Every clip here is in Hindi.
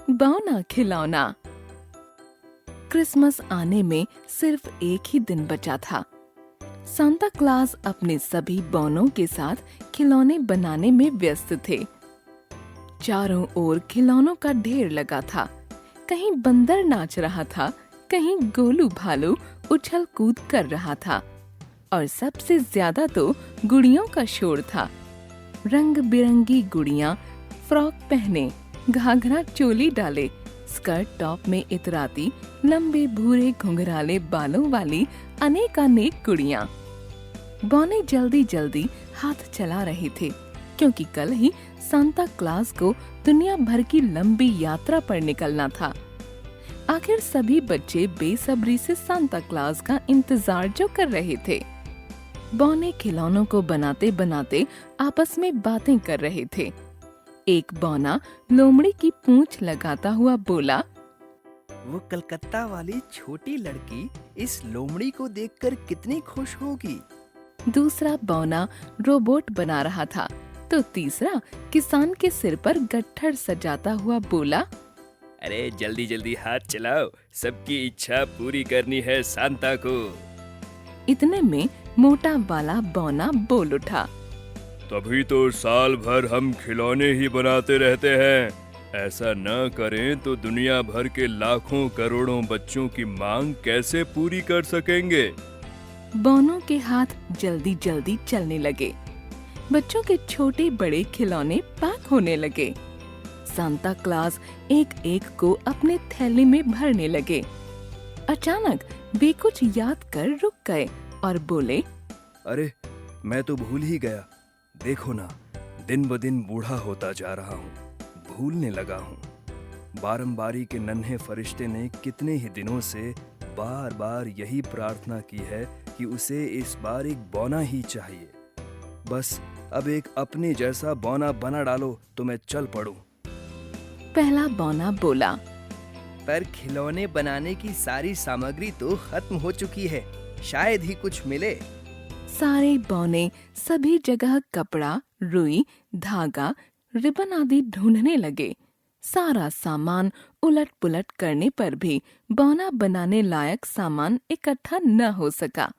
बौना खिलौना। क्रिसमस आने में सिर्फ एक ही दिन बचा था। सांता क्लॉस अपने सभी बौनों के साथ खिलौने बनाने में व्यस्त थे। चारों ओर खिलौनों का ढेर लगा था। कहीं बंदर नाच रहा था, कहीं गोलू भालू उछल कूद कर रहा था और सबसे ज्यादा तो गुड़ियों का शोर था। रंग बिरंगी गुड़ियां फ्रॉक पहने, घाघरा चोली डाले, स्कर्ट टॉप में इतराती, लंबे भूरे घुंघराले बालों वाली अनेकानेक गुड़ियां। बौने जल्दी जल्दी हाथ चला रहे थे क्योंकि कल ही सांता क्लॉस को दुनिया भर की लंबी यात्रा पर निकलना था। आखिर सभी बच्चे बेसब्री से सांता क्लॉस का इंतजार जो कर रहे थे। बौने खिलौनों को बनाते बनाते आपस में बातें कर रहे थे। एक बौना लोमड़ी की पूंछ लगाता हुआ बोला, वो कलकत्ता वाली छोटी लड़की इस लोमड़ी को देखकर कितनी खुश होगी। दूसरा बौना रोबोट बना रहा था तो तीसरा किसान के सिर पर गट्ठर सजाता हुआ बोला, अरे जल्दी जल्दी हाथ चलाओ, सबकी इच्छा पूरी करनी है सांता को। इतने में मोटा वाला बौना बोल उठा, तभी तो साल भर हम खिलौने ही बनाते रहते हैं। ऐसा न करें तो दुनिया भर के लाखों करोड़ों बच्चों की मांग कैसे पूरी कर सकेंगे। बौनों के हाथ जल्दी जल्दी चलने लगे। बच्चों के छोटे बड़े खिलौने पैक होने लगे। सांता क्लॉस एक एक को अपने थैले में भरने लगे। अचानक वे कुछ याद कर रुक गए और बोले, अरे मैं तो भूल ही गया। देखो ना, दिन ब दिन बूढ़ा होता जा रहा हूँ, भूलने लगा हूँ। बारंबारी के नन्हे फरिश्ते ने कितने ही दिनों से बार बार यही प्रार्थना की है कि उसे इस बार एक बौना ही चाहिए। बस अब एक अपने जैसा बौना बना डालो तो मैं चल पड़ूं। पहला बौना बोला, पर खिलौने बनाने की सारी सामग्री तो खत्म हो चुकी है, शायद ही कुछ मिले। सारे बौने सभी जगह कपड़ा, रुई, धागा, रिबन आदि ढूंढने लगे। सारा सामान उलट पुलट करने पर भी बौना बनाने लायक सामान इकट्ठा न हो सका।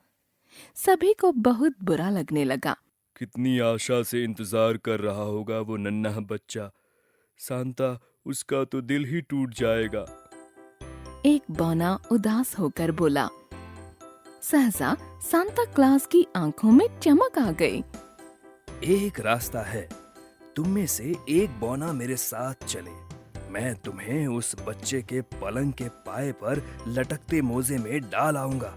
सभी को बहुत बुरा लगने लगा। कितनी आशा से इंतजार कर रहा होगा वो नन्हा बच्चा। सांता, उसका तो दिल ही टूट जाएगा। एक बौना उदास होकर बोला। सहसा सांता क्लॉस की आंखों में चमक आ गई। एक रास्ता है, तुम में से एक बौना मेरे साथ चले। मैं तुम्हें उस बच्चे के पलंग के पाए पर लटकते मोजे में डाल आऊंगा।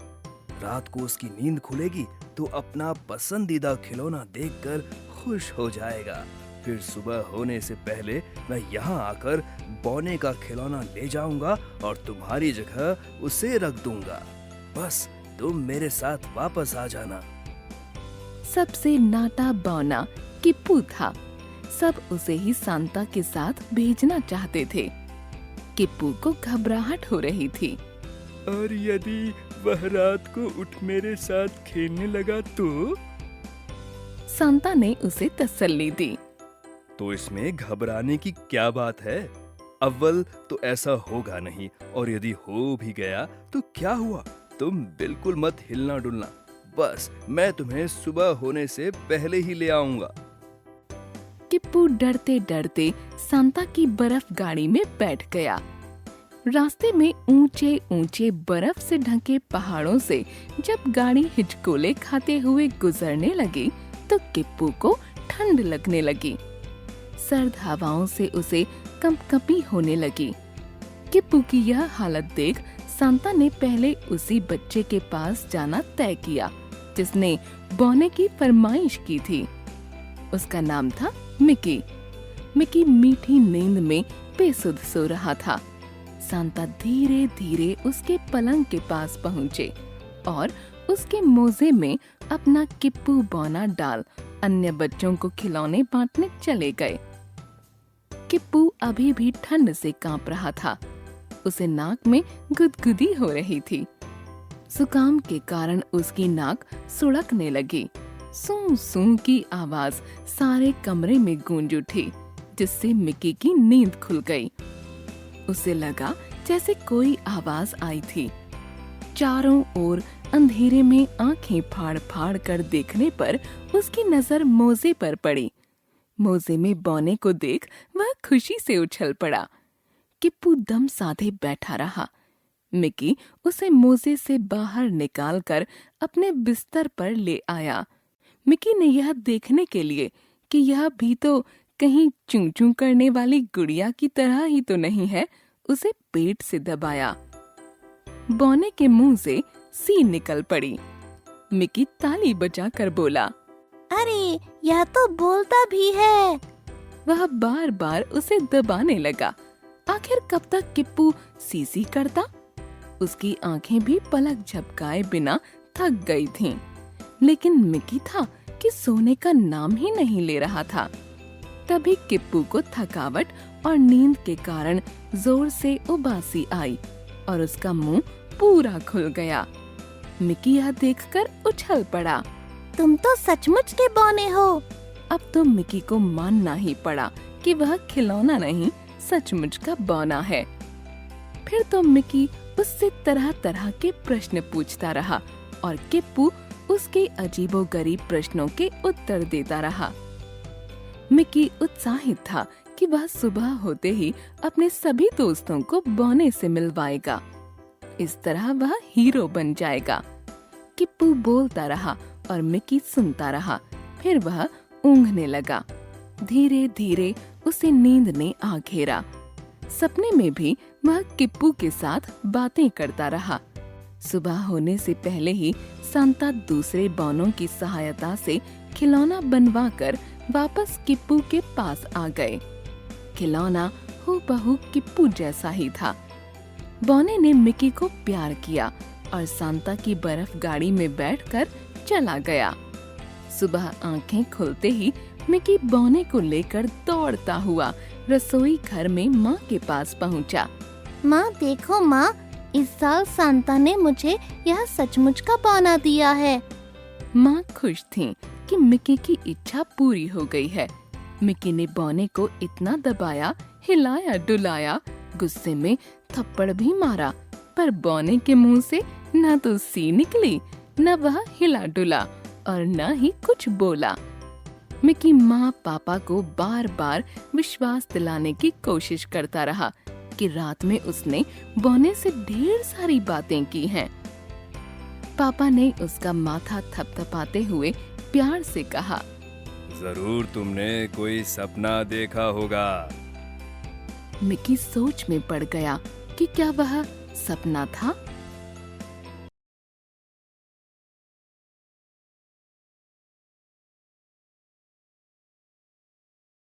रात को उसकी नींद खुलेगी तो अपना पसंदीदा खिलौना देखकर खुश हो जाएगा। फिर सुबह होने से पहले मैं यहाँ आकर बौने का खिलौना ले जाऊंगा और तुम्हारी जगह उसे रख दूंगा। बस तुम मेरे साथ वापस आ जाना। सबसे नाटा बौना किप्पू था। सब उसे ही सांता के साथ भेजना चाहते थे। किप्पू को घबराहट हो रही थी। और यदि वह रात को उठ मेरे साथ खेलने लगा तो? सांता ने उसे तसल्ली दी। तो इसमें घबराने की क्या बात है? अव्वल तो ऐसा होगा नहीं, और यदि हो भी गया तो क्या हुआ? तुम बिल्कुल मत हिलना डुलना। बस मैं तुम्हें सुबह होने से पहले ही ले आऊंगा। किप्पू डरते डरते सांता की बर्फ गाड़ी में बैठ गया। रास्ते में ऊंचे ऊंचे बर्फ से ढके पहाड़ों से जब गाड़ी हिचकोले खाते हुए गुजरने लगी तो किप्पू को ठंड लगने लगी। सर्द हवाओं से उसे कंपकपी होने लगी। किप्पू की यह हालत देख सांता ने पहले उसी बच्चे के पास जाना तय किया जिसने बौने की फरमाइश की थी। उसका नाम था मिकी। मिकी मीठी नींद में बेसुध सो रहा था। सांता धीरे धीरे उसके पलंग के पास पहुँचे और उसके मोजे में अपना किप्पू बौना डाल अन्य बच्चों को खिलौने बांटने चले गए। किप्पू अभी भी ठंड से कांप रहा था। उसे नाक में गुदगुदी हो रही थी। जुकाम के कारण उसकी नाक सुड़कने लगी। सूं सूं की आवाज सारे कमरे में गूंज उठी जिससे मिकी की नींद खुल गई। उसे लगा जैसे कोई आवाज आई थी। चारों ओर अंधेरे में आंखें फाड़ फाड़ कर देखने पर उसकी नजर मोजे पर पड़ी। मोजे में बौने को देख वह खुशी से उछल पड़ा। किप्पू दम साधे बैठा रहा। मिकी उसे मोजे से बाहर निकालकर अपने बिस्तर पर ले आया। मिकी ने यह देखने के लिए कि यह भी तो कहीं चूं चूं करने वाली गुड़िया की तरह ही तो नहीं है, उसे पेट से दबाया। बौने के मुंह से सी निकल पड़ी। मिकी ताली बजाकर बोला, अरे यह तो बोलता भी है। वह बार बार उसे दबाने लगा। आखिर कब तक किप्पू सीसी करता? उसकी आंखें भी पलक झपकाए बिना थक गई थीं। लेकिन मिकी था कि सोने का नाम ही नहीं ले रहा था। तभी किप्पू को थकावट और नींद के कारण जोर से उबासी आई और उसका मुंह पूरा खुल गया। मिकी यह देखकर उछल पड़ा। तुम तो सचमुच के बौने हो। अब तो मिकी को मानना ही पड़ा कि वह खिलौना नहीं, सचमुच का बौना है। फिर तो मिकी उससे तरह तरह के प्रश्न पूछता रहा और किप्पू उसके अजीबोगरीब प्रश्नों के उत्तर देता रहा। मिकी उत्साहित था कि वह सुबह होते ही अपने सभी दोस्तों को बौने से मिलवाएगा। इस तरह वह हीरो बन जाएगा। किप्पू बोलता रहा और मिकी सुनता रहा। फिर वह ऊँघने लगा। धीरे धीरे उसे नींद ने आ घेरा। सपने में भी वह किप्पू के साथ बातें करता रहा। सुबह होने से पहले ही सांता दूसरे बौनों की सहायता से खिलौना बनवाकर वापस किप्पू के पास आ गए। खिलौना हूबहू किप्पू जैसा ही था। बौने ने मिकी को प्यार किया और सांता की बर्फ गाड़ी में बैठकर चला गया। सुबह आंखें खुलते ही मिकी बौने को लेकर दौड़ता हुआ रसोई घर में माँ के पास पहुँचा। माँ देखो माँ, इस साल सांता ने मुझे यह सचमुच का बौना दिया है। माँ खुश थीं कि मिकी की इच्छा पूरी हो गई है। मिकी ने बौने को इतना दबाया, हिलाया डुलाया, गुस्से में थप्पड़ भी मारा, पर बौने के मुंह से न तो सी निकली, न वह हिला डुला और न ही कुछ बोला। मिकी माँ पापा को बार बार विश्वास दिलाने की कोशिश करता रहा कि रात में उसने बौने से ढेर सारी बातें की हैं। पापा ने उसका माथा थपथपाते हुए प्यार से कहा, जरूर तुमने कोई सपना देखा होगा। मिकी सोच में पड़ गया कि क्या वह सपना था